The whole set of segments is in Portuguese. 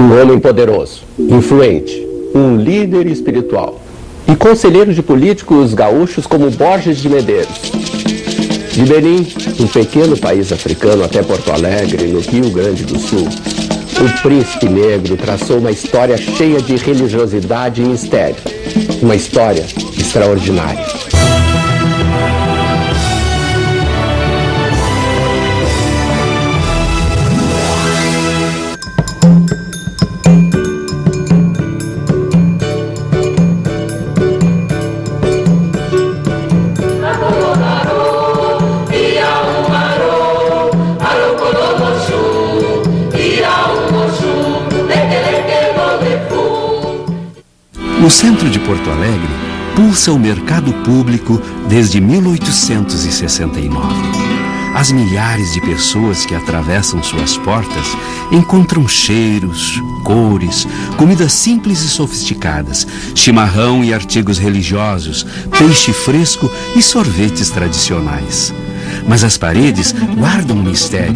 Um homem poderoso, influente, um líder espiritual e conselheiro de políticos gaúchos como Borges de Medeiros. De Benim, um pequeno país africano, até Porto Alegre, no Rio Grande do Sul, o príncipe negro traçou uma história cheia de religiosidade e mistério. Uma história extraordinária. No centro de Porto Alegre, pulsa o mercado público desde 1869. As milhares de pessoas que atravessam suas portas encontram cheiros, cores, comidas simples e sofisticadas, chimarrão e artigos religiosos, peixe fresco e sorvetes tradicionais. Mas as paredes guardam um mistério.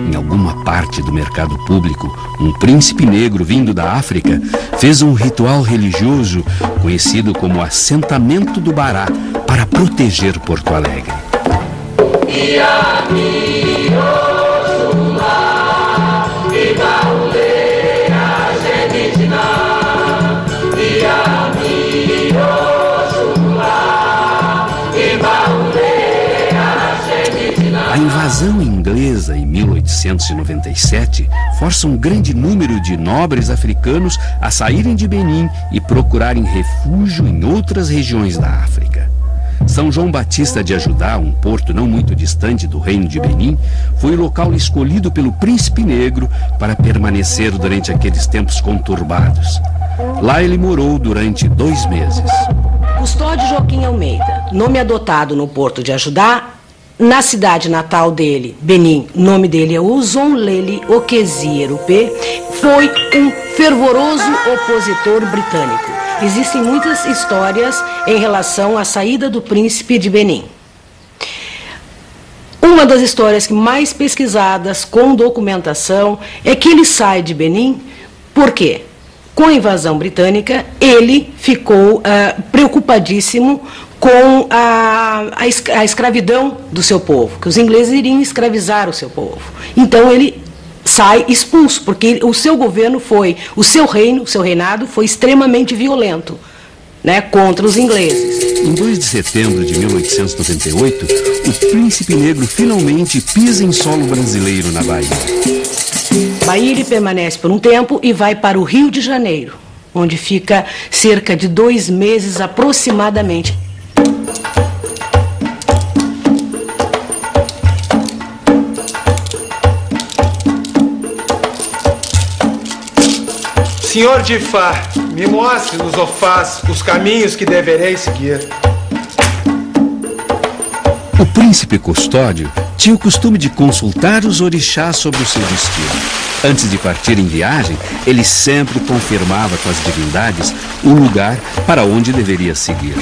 Em alguma parte do mercado público, um príncipe negro vindo da África fez um ritual religioso conhecido como Assentamento do Bará para proteger Porto Alegre. A invasão inglesa em 1897 força um grande número de nobres africanos a saírem de Benim e procurarem refúgio em outras regiões da África. São João Batista de Ajudá, um porto não muito distante do reino de Benim, foi o local escolhido pelo príncipe negro para permanecer durante aqueles tempos conturbados. Lá ele morou durante 2 meses. Custódio Joaquim Almeida, nome adotado no porto de Ajudá. Na cidade natal dele, Benim, o nome dele é Uzonlele Okezie-Erupe, foi um fervoroso opositor britânico. Existem muitas histórias em relação à saída do príncipe de Benim. Uma das histórias que mais pesquisadas, com documentação, é que ele sai de Benim. Por quê? Com a invasão britânica, ele ficou preocupadíssimo com a escravidão do seu povo, que os ingleses iriam escravizar o seu povo. Então ele sai expulso, porque o seu governo o seu reinado foi extremamente violento, né, contra os ingleses. Em 2 de setembro de 1898, o príncipe negro finalmente pisa em solo brasileiro na Bahia. Bahia ele permanece por um tempo e vai para o Rio de Janeiro, onde fica cerca de 2 meses aproximadamente. Senhor de Fá, me mostre nos ofás os caminhos que deverei seguir. O príncipe Custódio tinha o costume de consultar os orixás sobre o seu destino. Antes de partir em viagem, ele sempre confirmava com as divindades o lugar para onde deveria seguir.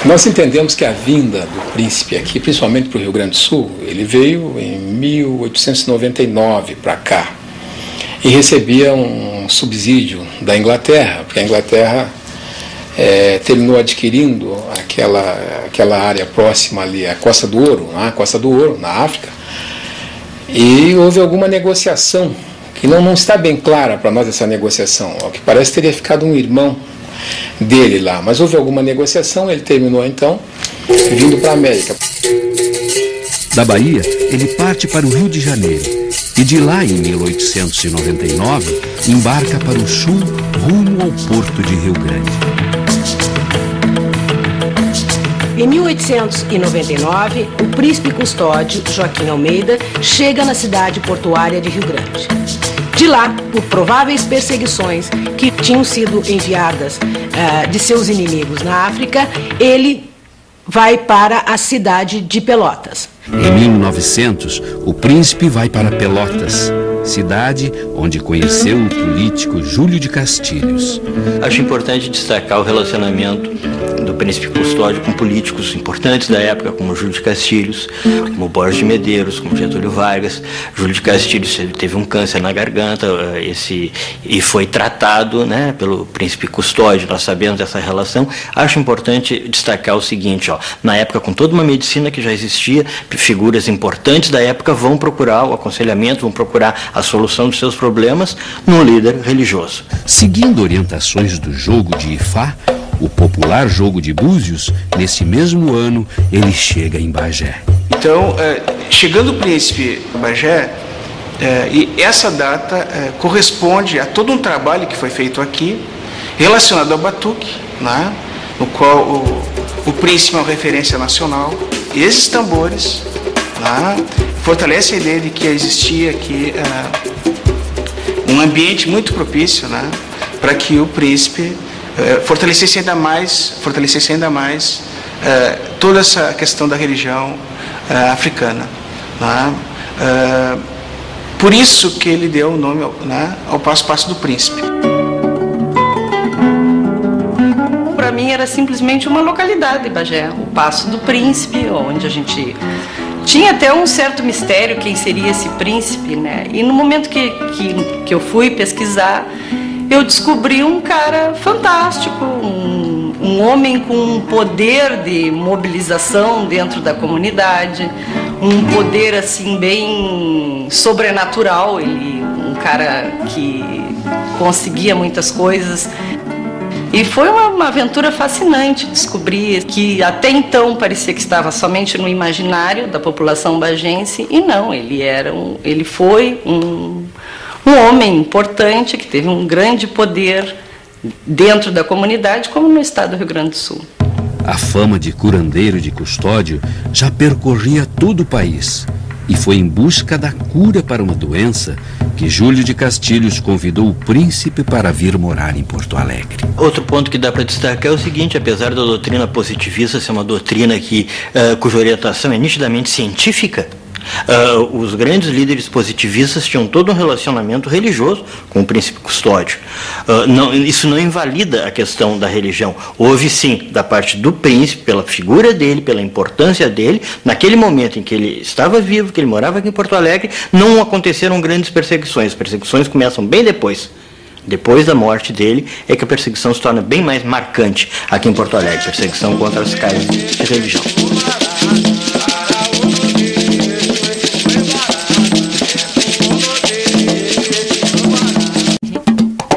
Nós entendemos que a vinda do príncipe aqui, principalmente para o Rio Grande do Sul, ele veio em 1899 para cá e recebia um subsídio da Inglaterra, porque a Inglaterra terminou adquirindo aquela área próxima ali, a Costa do Ouro, na África, e houve alguma negociação, que não está bem clara para nós essa negociação, ao que parece teria ficado um irmão dele lá, mas houve alguma negociação, ele terminou então vindo para a América. Da Bahia, ele parte para o Rio de Janeiro e de lá, em 1899, embarca para o sul rumo ao porto de Rio Grande. Em 1899, o príncipe Custódio Joaquim Almeida chega na cidade portuária de Rio Grande. De lá, por prováveis perseguições que tinham sido enviadas de seus inimigos na África, ele vai para a cidade de Pelotas. Em 1900, o príncipe vai para Pelotas. cidade onde conheceu o político Júlio de Castilhos. Acho importante destacar o relacionamento do príncipe Custódio com políticos importantes da época, como Júlio de Castilhos, como Borges de Medeiros, como Getúlio Vargas. Júlio de Castilhos teve um câncer na garganta e foi tratado, né, pelo príncipe Custódio. Nós sabemos dessa relação. Acho importante destacar o seguinte, na época, com toda uma medicina que já existia, figuras importantes da época vão procurar o aconselhamento, vão procurar a solução dos seus problemas num líder religioso. Seguindo orientações do jogo de Ifá, o popular jogo de Búzios, nesse mesmo ano, ele chega em Bagé. Então, chegando o príncipe a Bagé, e essa data corresponde a todo um trabalho que foi feito aqui, relacionado ao batuque, né, no qual o príncipe é uma referência nacional. E esses tambores, né, fortalece a ideia de que existia aqui um ambiente muito propício, né, para que o príncipe fortalecesse ainda mais toda essa questão da religião africana, né? Por isso que ele deu o nome, né, ao Passo do Príncipe. Para mim era simplesmente uma localidade, Bagé, o Passo do Príncipe, onde a gente tinha até um certo mistério quem seria esse príncipe, né? E no momento que eu fui pesquisar, eu descobri um cara fantástico, um homem com um poder de mobilização dentro da comunidade, um poder assim bem sobrenatural, um cara que conseguia muitas coisas. E foi uma aventura fascinante descobrir que até então parecia que estava somente no imaginário da população bagense, e não, ele foi um homem importante que teve um grande poder dentro da comunidade, como no estado do Rio Grande do Sul. A fama de curandeiro de Custódio já percorria todo o país e foi em busca da cura para uma doença que Júlio de Castilhos convidou o príncipe para vir morar em Porto Alegre. Outro ponto que dá para destacar é o seguinte: apesar da doutrina positivista ser uma doutrina cuja orientação é nitidamente científica, os grandes líderes positivistas tinham todo um relacionamento religioso com o príncipe Custódio. Isso não invalida a questão da religião. Houve sim, da parte do príncipe, pela figura dele, pela importância dele, naquele momento em que ele estava vivo, que ele morava aqui em Porto Alegre, não aconteceram grandes perseguições. As perseguições começam bem depois. Depois da morte dele é que a perseguição se torna bem mais marcante aqui em Porto Alegre, perseguição contra os caras de religião.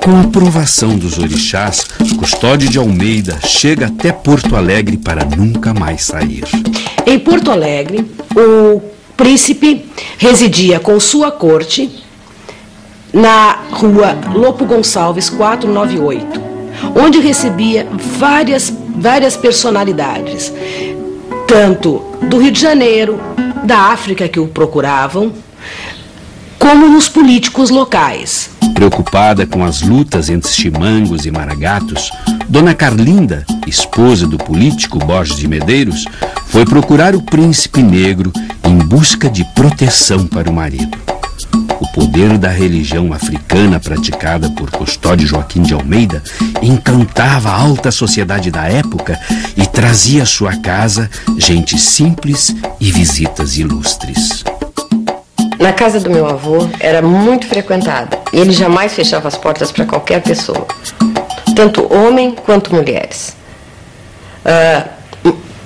Com a aprovação dos orixás, Custódio de Almeida chega até Porto Alegre para nunca mais sair. Em Porto Alegre, o príncipe residia com sua corte na rua Lopo Gonçalves 498, onde recebia várias personalidades, tanto do Rio de Janeiro, da África que o procuravam, como nos políticos locais. Preocupada com as lutas entre chimangos e maragatos, Dona Carlinda, esposa do político Borges de Medeiros, foi procurar o príncipe negro em busca de proteção para o marido. O poder da religião africana praticada por Custódio Joaquim de Almeida encantava a alta sociedade da época e trazia à sua casa gente simples e visitas ilustres. Na casa do meu avô era muito frequentada e ele jamais fechava as portas para qualquer pessoa, tanto homem quanto mulheres.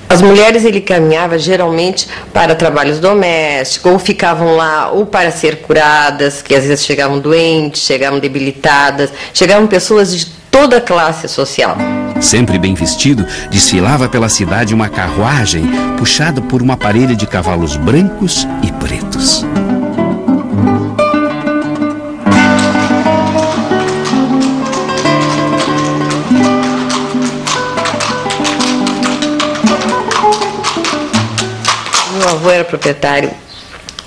As mulheres ele caminhava geralmente para trabalhos domésticos, ou ficavam lá ou para ser curadas, que às vezes chegavam doentes, chegavam debilitadas, chegavam pessoas de toda a classe social. Sempre bem vestido, desfilava pela cidade uma carruagem puxada por uma parelha de cavalos brancos e pretos. Meu avô era proprietário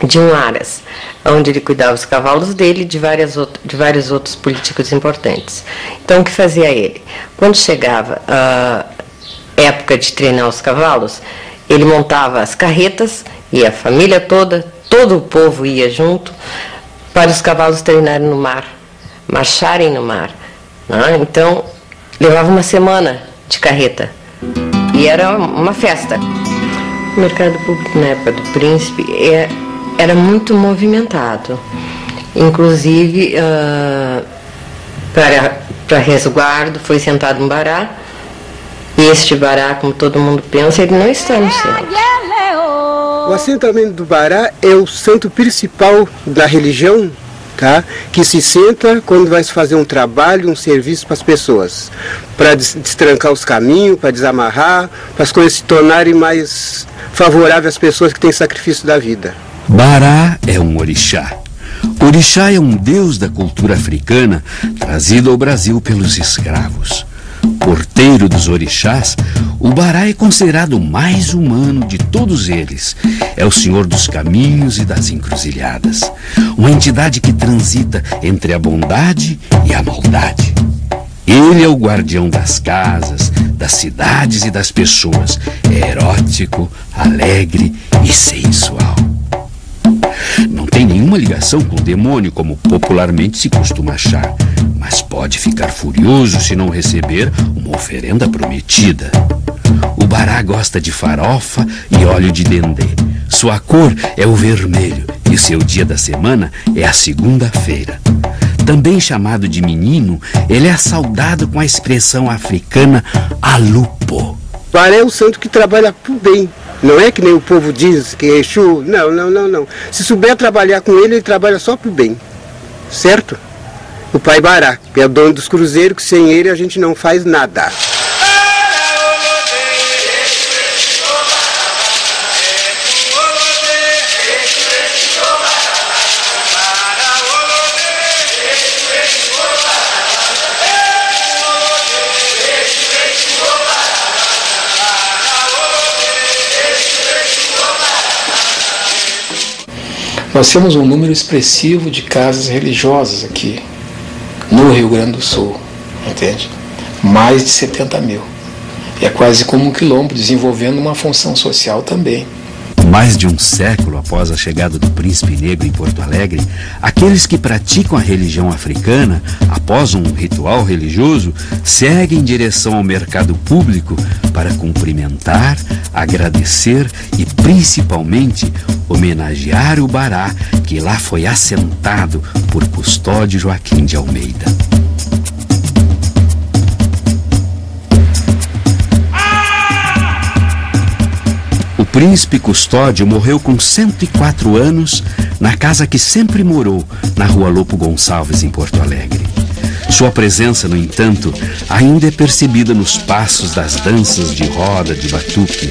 de um aras, onde ele cuidava dos cavalos dele e de vários outros políticos importantes. Então, o que fazia ele? Quando chegava a época de treinar os cavalos, ele montava as carretas e a família toda, todo o povo ia junto, para os cavalos treinarem no mar, marcharem no mar. Né? Então, levava uma semana de carreta. E era uma festa. O mercado público na época do Príncipe era muito movimentado. Inclusive, para resguardo, foi sentado um bará. E este bará, como todo mundo pensa, ele não está no centro. O assentamento do bará é o santo principal da religião, tá? Que se senta quando vai se fazer um trabalho, um serviço para as pessoas, para destrancar os caminhos, para desamarrar, para as coisas se tornarem mais favoráveis às pessoas que têm sacrifício da vida. Bará é um orixá. Orixá é um deus da cultura africana trazido ao Brasil pelos escravos. Porteiro dos orixás, o bará é considerado o mais humano de todos eles. É o senhor dos caminhos e das encruzilhadas. Uma entidade que transita entre a bondade e a maldade. Ele é o guardião das casas, das cidades e das pessoas. É erótico, alegre e sensual. Não tem nenhuma ligação com o demônio, como popularmente se costuma achar, mas pode ficar furioso se não receber uma oferenda prometida. O bará gosta de farofa e óleo de dendê. Sua cor é o vermelho e seu dia da semana é a segunda-feira. Também chamado de menino, ele é saudado com a expressão africana alupo. Bará é o santo que trabalha por bem. Não é que nem o povo diz que é Exu. Não. Se souber trabalhar com ele, ele trabalha só por bem. Certo? O pai Bará, que é o dono dos cruzeiros, que sem ele a gente não faz nada. Nós temos um número expressivo de casas religiosas aqui no Rio Grande do Sul, entende? Mais de 70 mil. E é quase como um quilombo, desenvolvendo uma função social também. Mais de um século após a chegada do Príncipe Negro em Porto Alegre, aqueles que praticam a religião africana, após um ritual religioso, seguem em direção ao mercado público para cumprimentar, agradecer e, principalmente, homenagear o bará que lá foi assentado por Custódio Joaquim de Almeida. O príncipe Custódio morreu com 104 anos na casa que sempre morou, na rua Lopo Gonçalves, em Porto Alegre. Sua presença, no entanto, ainda é percebida nos passos das danças de roda de batuque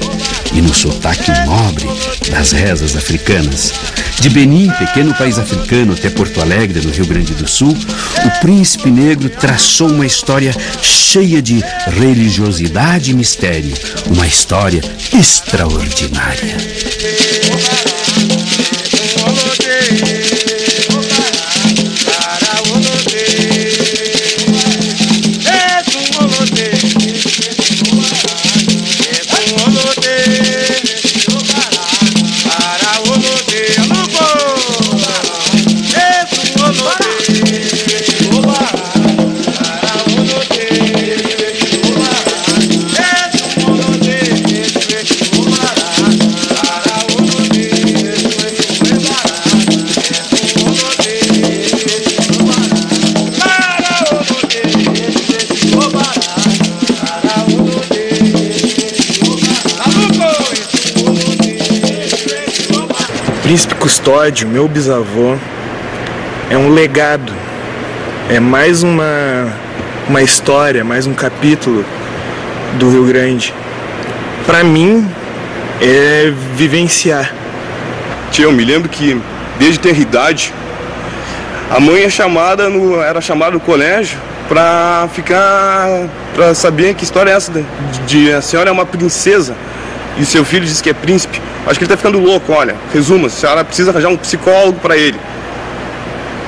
e no sotaque nobre das rezas africanas. De Benim, pequeno país africano, até Porto Alegre, no Rio Grande do Sul, o Príncipe Negro traçou uma história cheia de religiosidade e mistério, uma história extraordinária. Príncipe Custódio, meu bisavô, é um legado, é mais uma história, mais um capítulo do Rio Grande. Para mim, é vivenciar. Eu me lembro que, desde ter idade, a mãe era chamada no colégio para saber que história é essa de a senhora é uma princesa e seu filho diz que é príncipe. Acho que ele está ficando louco, olha. Resuma, a senhora precisa arranjar um psicólogo para ele.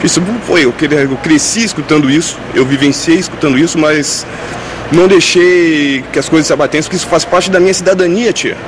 Isso foi, eu cresci escutando isso, eu vivenciei escutando isso, mas não deixei que as coisas se abatessem, porque isso faz parte da minha cidadania, tia.